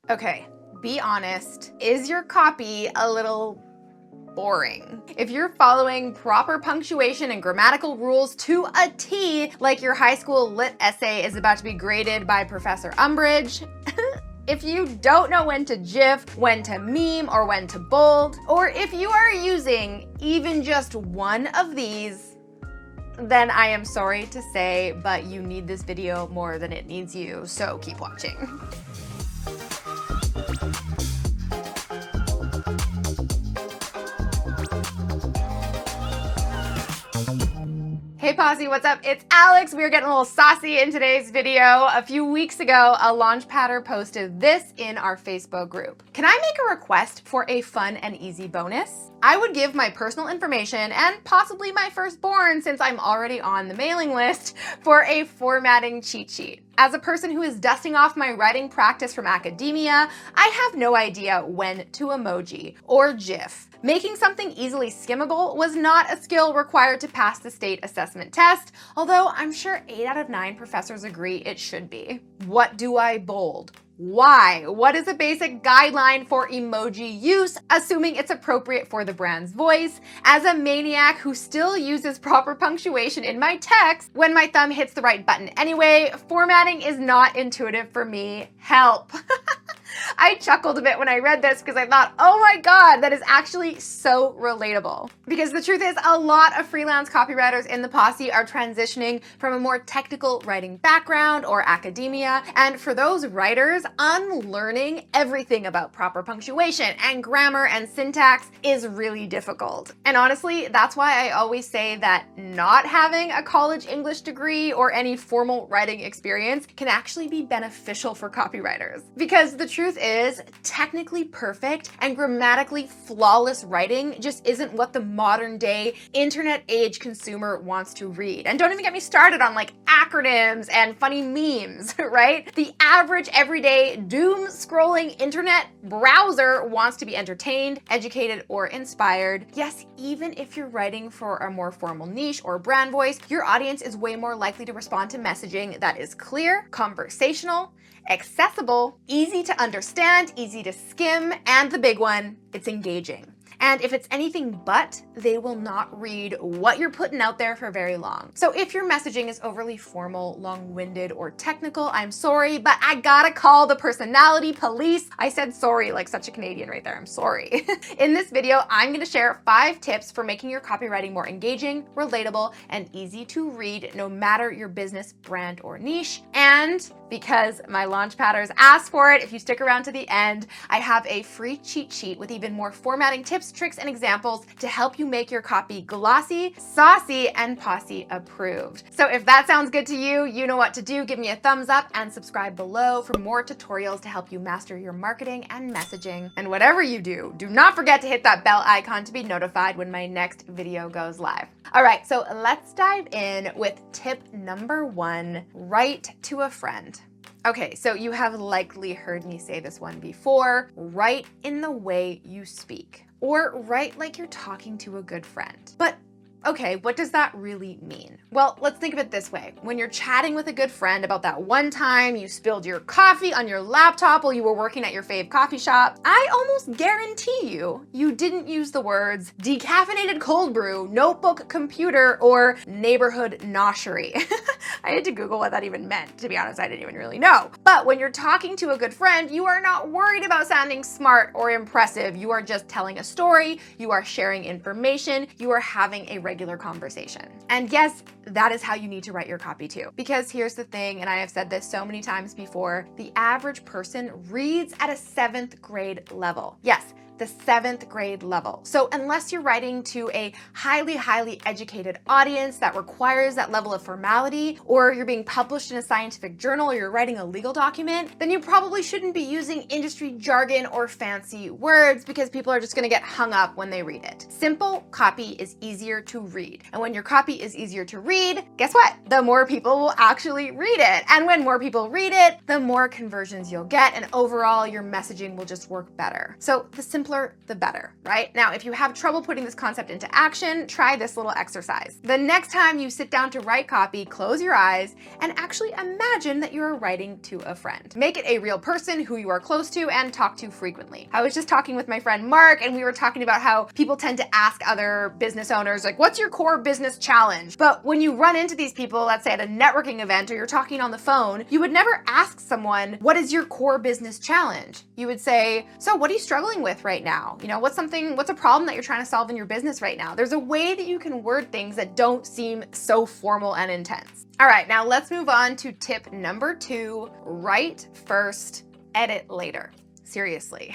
Okay, be honest. Is your copy a little boring? If you're following proper punctuation and grammatical rules to a T, like your high school lit essay is about to be graded by Professor Umbridge, if you don't know when to GIF, when to meme, or when to bold, or if you are using even just one of these, then I am sorry to say, but you need this video more than it needs you, so keep watching. Hey Posse, what's up? It's Alex. We are getting a little saucy in today's video. A few weeks ago, a Launchpadder posted this in our Facebook group. Can I make a request for a fun and easy bonus? I would give my personal information and possibly my firstborn, since I'm already on the mailing list, for a formatting cheat sheet. As a person who is dusting off my writing practice from academia, I have no idea when to emoji or GIF. Making something easily skimmable was not a skill required to pass the state assessment test, although I'm sure 8 out of 9 professors agree it should be. What do I bold? Why? What is a basic guideline for emoji use, assuming it's appropriate for the brand's voice? As a maniac who still uses proper punctuation in my text when my thumb hits the right button anyway, formatting is not intuitive for me. Help. I chuckled a bit when I read this because I thought, oh my God, that is actually so relatable. Because the truth is, a lot of freelance copywriters in the Posse are transitioning from a more technical writing background or academia. And for those writers, unlearning everything about proper punctuation and grammar and syntax is really difficult. And honestly, that's why I always say that not having a college English degree or any formal writing experience can actually be beneficial for copywriters. Because the truth is, technically perfect and grammatically flawless writing just isn't what the modern day internet age consumer wants to read. And don't even get me started on like acronyms and funny memes, right? The average everyday doom scrolling internet browser wants to be entertained, educated, or inspired. Yes, even if you're writing for a more formal niche or brand voice, your audience is way more likely to respond to messaging that is clear, conversational, accessible, easy to understand, easy to skim, and the big one, it's engaging. And if it's anything but, they will not read what you're putting out there for very long. So if your messaging is overly formal, long-winded, or technical, I'm sorry, but I gotta call the personality police. I said sorry like such a Canadian right there, I'm sorry. In this video, I'm gonna share 5 tips for making your copywriting more engaging, relatable, and easy to read no matter your business, brand, or niche. And because my Launchpadders asked for it, if you stick around to the end, I have a free cheat sheet with even more formatting tips, tricks, and examples to help you make your copy glossy, saucy, and Posse approved. So if that sounds good to you, you know what to do. Give me a thumbs up and subscribe below for more tutorials to help you master your marketing and messaging. And whatever you do not forget to hit that bell icon to be notified when my next video goes live. All right, so let's dive in with tip number 1, write to a friend. Okay, so you have likely heard me say this one before. Write in the way you speak, or write like you're talking to a good friend. But okay, what does that really mean? Well, let's think of it this way. When you're chatting with a good friend about that one time you spilled your coffee on your laptop while you were working at your fave coffee shop, I almost guarantee you didn't use the words decaffeinated cold brew, notebook computer, or neighborhood noshery. I had to Google what that even meant. To be honest, I didn't even really know. But when you're talking to a good friend, you are not worried about sounding smart or impressive. You are just telling a story, you are sharing information, you are having a regular conversation. And yes, that is how you need to write your copy too. Because here's the thing, and I have said this so many times before, the average person reads at a 7th grade level. Yes, the 7th grade level. So unless you're writing to a highly educated audience that requires that level of formality, or you're being published in a scientific journal, or you're writing a legal document, then you probably shouldn't be using industry jargon or fancy words, because people are just gonna get hung up when they read it. Simple copy is easier to read. And when your copy is easier to read, guess what? The more people will actually read it. And when more people read it, the more conversions you'll get, and overall your messaging will just work better. So the simple simpler, the better, right? Now, if you have trouble putting this concept into action, try this little exercise. The next time you sit down to write copy, close your eyes and actually imagine that you're writing to a friend. Make it a real person who you are close to and talk to frequently. I was just talking with my friend Mark, and we were talking about how people tend to ask other business owners, like, what's your core business challenge? But when you run into these people, let's say at a networking event or you're talking on the phone, you would never ask someone, what is your core business challenge? You would say, so what are you struggling with right now? You know, what's a problem that you're trying to solve in your business right now? There's a way that you can word things that don't seem so formal and intense. All right, now let's move on to tip number 2, write first, edit later. Seriously.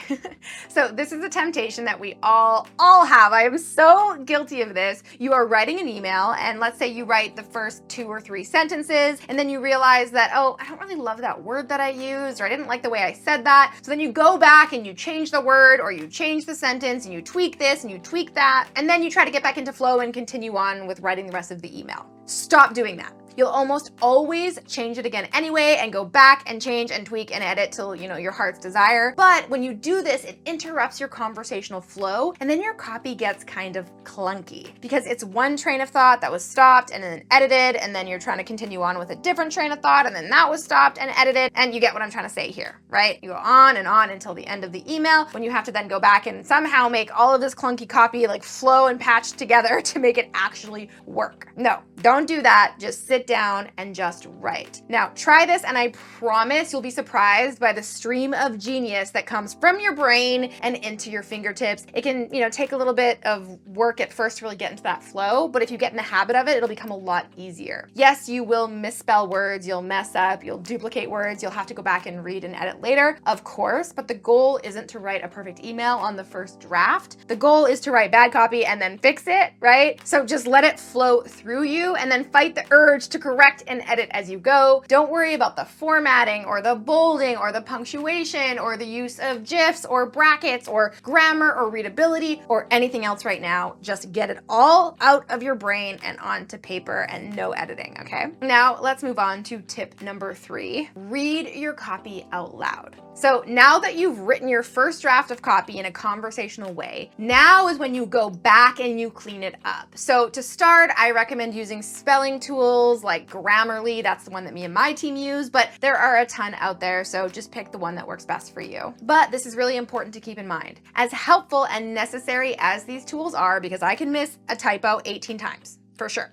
So this is a temptation that we all have. I am so guilty of this. You are writing an email, and let's say you write the first 2 or 3 sentences, and then you realize that, oh, I don't really love that word that I used, or I didn't like the way I said that. So then you go back and you change the word, or you change the sentence, and you tweak this and you tweak that, and then you try to get back into flow and continue on with writing the rest of the email. Stop doing that. You'll almost always change it again anyway and go back and change and tweak and edit till, you know, your heart's desire. But when you do this, it interrupts your conversational flow, and then your copy gets kind of clunky because it's one train of thought that was stopped and then edited, and then you're trying to continue on with a different train of thought, and then that was stopped and edited, and you get what I'm trying to say here, right? You go on and on until the end of the email when you have to then go back and somehow make all of this clunky copy like flow and patch together to make it actually work. No, don't do that. Just sit down and just write. Now, try this, and I promise you'll be surprised by the stream of genius that comes from your brain and into your fingertips. It can, you know, take a little bit of work at first to really get into that flow, but if you get in the habit of it, it'll become a lot easier. Yes, you will misspell words, you'll mess up, you'll duplicate words, you'll have to go back and read and edit later, of course, but the goal isn't to write a perfect email on the first draft. The goal is to write bad copy and then fix it, right? So just let it flow through you and then fight the urge to correct and edit as you go. Don't worry about the formatting or the bolding or the punctuation or the use of GIFs or brackets or grammar or readability or anything else right now. Just get it all out of your brain and onto paper, and no editing, okay? Now let's move on to tip number 3. Read your copy out loud. So now that you've written your first draft of copy in a conversational way, now is when you go back and you clean it up. So to start, I recommend using spelling tools like Grammarly. That's the one that me and my team use, but there are a ton out there, so just pick the one that works best for you. But this is really important to keep in mind. As helpful and necessary as these tools are, because I can miss a typo 18 times. For sure.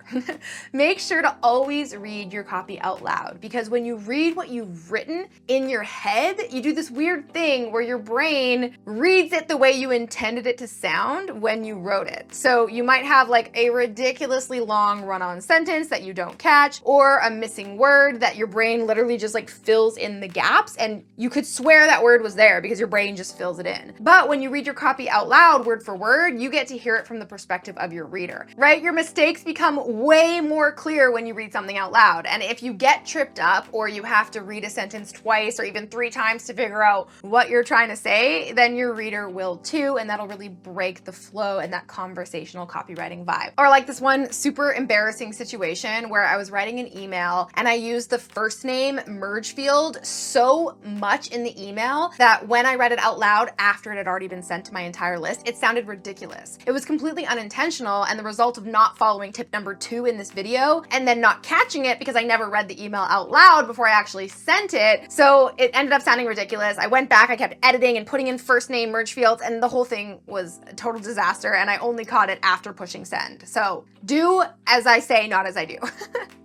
Make sure to always read your copy out loud, because when you read what you've written in your head, you do this weird thing where your brain reads it the way you intended it to sound when you wrote it. So you might have like a ridiculously long run-on sentence that you don't catch, or a missing word that your brain literally just like fills in the gaps, and you could swear that word was there because your brain just fills it in. But when you read your copy out loud, word for word, you get to hear it from the perspective of your reader, right? Your mistakes become way more clear when you read something out loud. And if you get tripped up, or you have to read a sentence twice or even 3 times to figure out what you're trying to say, then your reader will too, and that'll really break the flow and that conversational copywriting vibe. Or like this one super embarrassing situation where I was writing an email and I used the first name merge field so much in the email that when I read it out loud after it had already been sent to my entire list, it sounded ridiculous. It was completely unintentional and the result of not following tip number 2 in this video and then not catching it because I never read the email out loud before I actually sent it. So it ended up sounding ridiculous. I went back, I kept editing and putting in first name merge fields, and the whole thing was a total disaster, and I only caught it after pushing send. So do as I say, not as I do.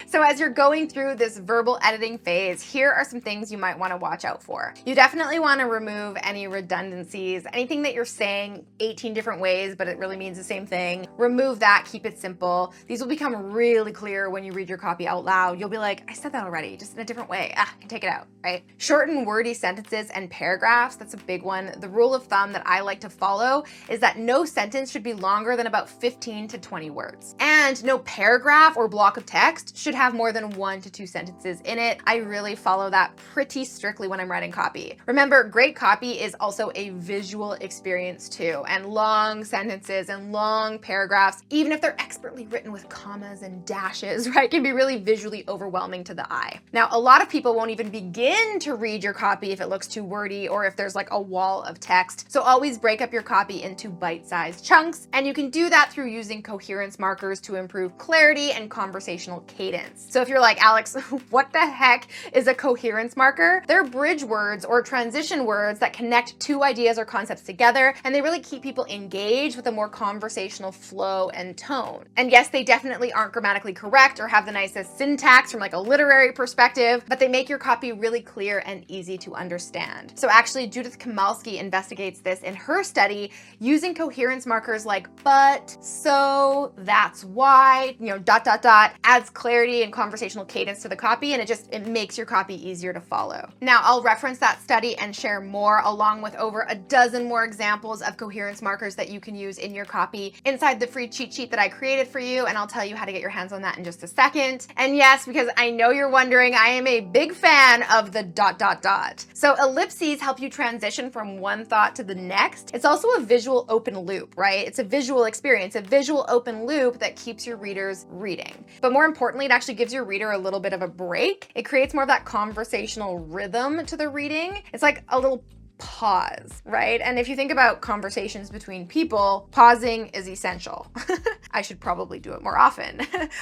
So as you're going through this verbal editing phase, here are some things you might want to watch out for. You definitely want to remove any redundancies, anything that you're saying 18 different ways, but it really means the same thing. Remove that, keep it simple. These will become really clear when you read your copy out loud. You'll be like, I said that already, just in a different way. I can take it out, right? Shorten wordy sentences and paragraphs. That's a big one. The rule of thumb that I like to follow is that no sentence should be longer than about 15 to 20 words. And no paragraph or block of text should have more than 1 to 2 sentences in it. I really follow that pretty strictly when I'm writing copy. Remember, great copy is also a visual experience too, and long sentences and long paragraphs, even if they're expertly written with commas and dashes, right, can be really visually overwhelming to the eye. Now, a lot of people won't even begin to read your copy if it looks too wordy or if there's like a wall of text. So always break up your copy into bite-sized chunks, and you can do that through using coherence markers to improve clarity and conversational cadence. So if you're like, Alex, what the heck is a coherence marker? They're bridge words or transition words that connect two ideas or concepts together, and they really keep people engaged with a more conversational flow and tone. And yes, they definitely aren't grammatically correct or have the nicest syntax from like a literary perspective, but they make your copy really clear and easy to understand. So actually, Judith Kamalski investigates this in her study using coherence markers like but, so, that's why, adds clarity and conversational cadence to the copy, and it makes your copy easier to follow. Now, I'll reference that study and share more along with over a dozen more examples of coherence markers that you can use in your copy inside the free cheat sheet that I created for you, and I'll tell you how to get your hands on that in just a second. And yes, because I know you're wondering, I am a big fan of the ... So ellipses help you transition from one thought to the next. It's also a visual open loop, right? It's a visual experience, a visual open loop that keeps your readers reading. But more importantly, it actually gives your reader a little bit of a break. It creates more of that conversational rhythm to the reading. It's like a little pause, right? And if you think about conversations between people, pausing is essential. I should probably do it more often.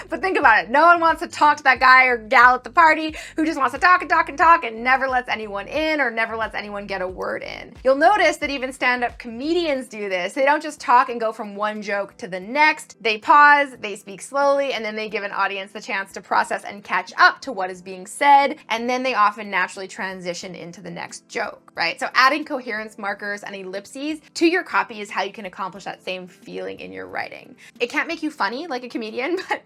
But think about it. No one wants to talk to that guy or gal at the party who just wants to talk and talk and talk and never lets anyone in or never lets anyone get a word in. You'll notice that even stand-up comedians do this. They don't just talk and go from one joke to the next. They pause, they speak slowly, and then they give an audience the chance to process and catch up to what is being said. And then they often naturally transition into the next joke, right? So adding coherence markers and ellipses to your copy is how you can accomplish that same feeling in your writing. It can't make you funny like a comedian, but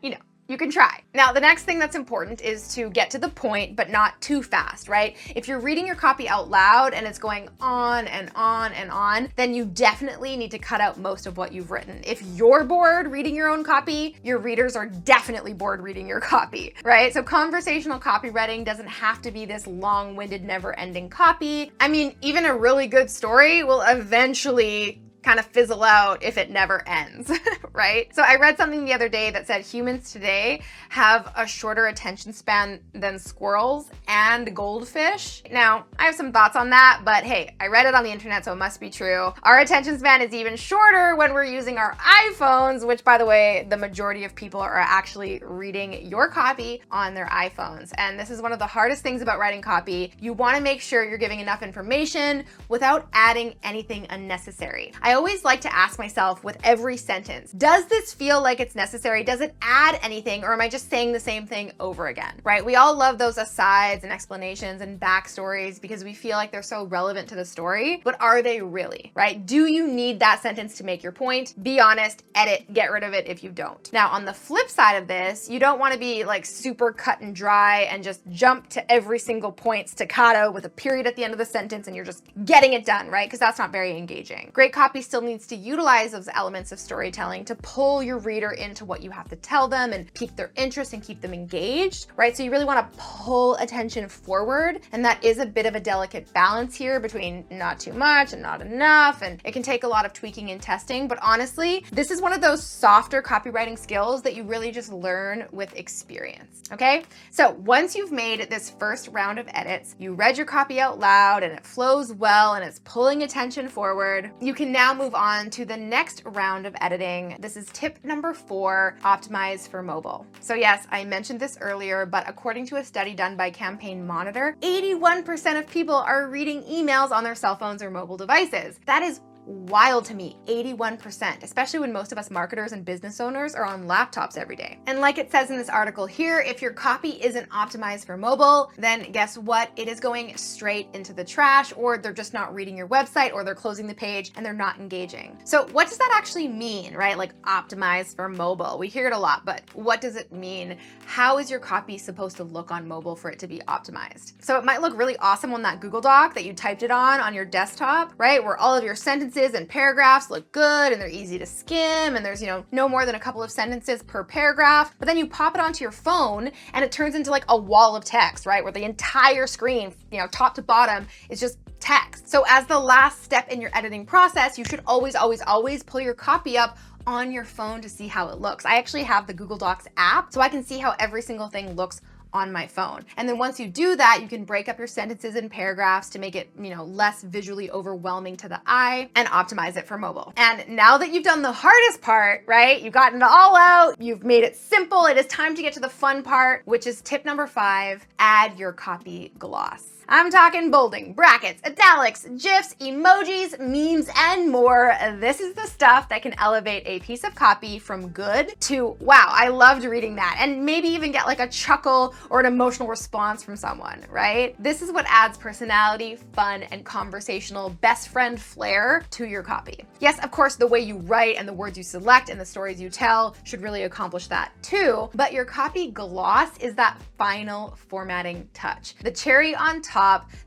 you can try. Now, the next thing that's important is to get to the point, but not too fast, right? If you're reading your copy out loud and it's going on and on and on, then you definitely need to cut out most of what you've written. If you're bored reading your own copy, your readers are definitely bored reading your copy, right? So conversational copywriting doesn't have to be this long-winded, never-ending copy. I mean, even a really good story will eventually kind of fizzle out if it never ends, right? So I read something the other day that said humans today have a shorter attention span than squirrels and goldfish. Now, I have some thoughts on that, but hey, I read it on the internet, so it must be true. Our attention span is even shorter when we're using our iPhones, which, by the way, the majority of people are actually reading your copy on their iPhones. And this is one of the hardest things about writing copy. You want to make sure you're giving enough information without adding anything unnecessary. I always like to ask myself with every sentence, does this feel like it's necessary? Does it add anything, or am I just saying the same thing over again, right? We all love those asides and explanations and backstories because we feel like they're so relevant to the story, but are they really, right? Do you need that sentence to make your point? Be honest, edit, get rid of it if you don't. Now, on the flip side of this, you don't want to be like super cut and dry and just jump to every single point staccato with a period at the end of the sentence and you're just getting it done, right? Because that's not very engaging. Great copy still needs to utilize those elements of storytelling to pull your reader into what you have to tell them and pique their interest and keep them engaged, right? So you really want to pull attention forward, and that is a bit of a delicate balance here between not too much and not enough, and it can take a lot of tweaking and testing, but honestly, this is one of those softer copywriting skills that you really just learn with experience, okay? So once you've made this first round of edits, you read your copy out loud and it flows well and it's pulling attention forward, you can now move on to the next round of editing. This is tip number 4, optimize for mobile. So yes, I mentioned this earlier, but according to a study done by Campaign Monitor, 81% of people are reading emails on their cell phones or mobile devices. That is wild to me, 81%, especially when most of us marketers and business owners are on laptops every day. And like it says in this article here, if your copy isn't optimized for mobile, then guess what? It is going straight into the trash, or they're just not reading your website, or they're closing the page and they're not engaging. So what does that actually mean, right? Like optimized for mobile. We hear it a lot, but what does it mean? How is your copy supposed to look on mobile for it to be optimized? So it might look really awesome on that Google Doc that you typed it on your desktop, right? Where all of your sentences and paragraphs look good and they're easy to skim and there's, no more than a couple of sentences per paragraph. But then you pop it onto your phone and it turns into like a wall of text, right? Where the entire screen, top to bottom is just text. So as the last step in your editing process, you should always, always, always pull your copy up on your phone to see how it looks. I actually have the Google Docs app, so I can see how every single thing looks on my phone. And then once you do that, you can break up your sentences and paragraphs to make it, less visually overwhelming to the eye and optimize it for mobile. And now that you've done the hardest part, right? You've gotten it all out, you've made it simple, it is time to get to the fun part, which is tip number 5, add your copy gloss. I'm talking bolding, brackets, italics, GIFs, emojis, memes, and more. This is the stuff that can elevate a piece of copy from good to, wow, I loved reading that, and maybe even get like a chuckle or an emotional response from someone, right? This is what adds personality, fun, and conversational best friend flair to your copy. Yes, of course, the way you write and the words you select and the stories you tell should really accomplish that too, but your copy gloss is that final formatting touch, the cherry on top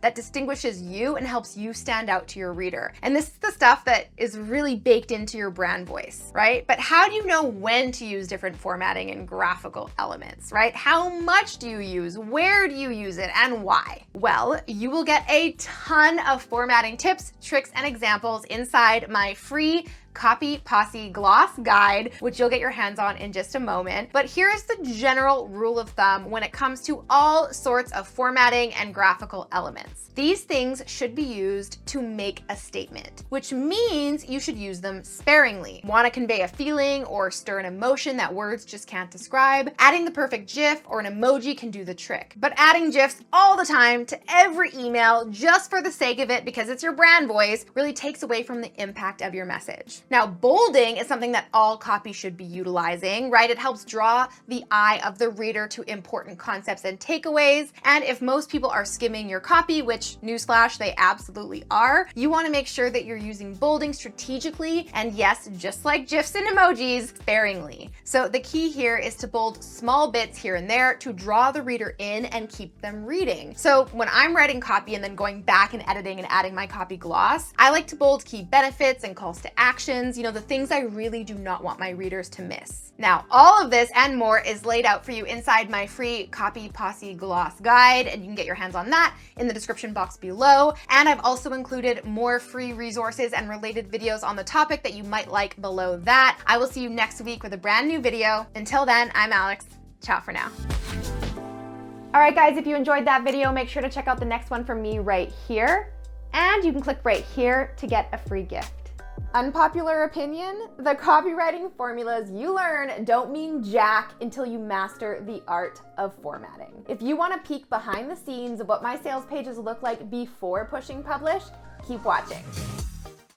that distinguishes you and helps you stand out to your reader. And this is the stuff that is really baked into your brand voice, right? But how do you know when to use different formatting and graphical elements, right? How much do you use? Where do you use it and why? Well, you will get a ton of formatting tips, tricks, and examples inside my free Copy Posse gloss guide, which you'll get your hands on in just a moment. But here's the general rule of thumb when it comes to all sorts of formatting and graphical elements. These things should be used to make a statement, which means you should use them sparingly. Want to convey a feeling or stir an emotion that words just can't describe? Adding the perfect GIF or an emoji can do the trick. But adding GIFs all the time to every email just for the sake of it because it's your brand voice really takes away from the impact of your message. Now, bolding is something that all copy should be utilizing, right? It helps draw the eye of the reader to important concepts and takeaways. And if most people are skimming your copy, which newsflash, they absolutely are, you want to make sure that you're using bolding strategically and yes, just like GIFs and emojis, sparingly. So the key here is to bold small bits here and there to draw the reader in and keep them reading. So when I'm writing copy and then going back and editing and adding my copy gloss, I like to bold key benefits and calls to action, the things I really do not want my readers to miss. Now, all of this and more is laid out for you inside my free Copy Posse gloss guide, and you can get your hands on that in the description box below. And I've also included more free resources and related videos on the topic that you might like below that. I will see you next week with a brand new video. Until then, I'm Alex. Ciao for now. All right, guys, if you enjoyed that video, make sure to check out the next one from me right here. And you can click right here to get a free gift. Unpopular opinion? The copywriting formulas you learn don't mean jack until you master the art of formatting. If you want to peek behind the scenes of what my sales pages look like before pushing publish, keep watching.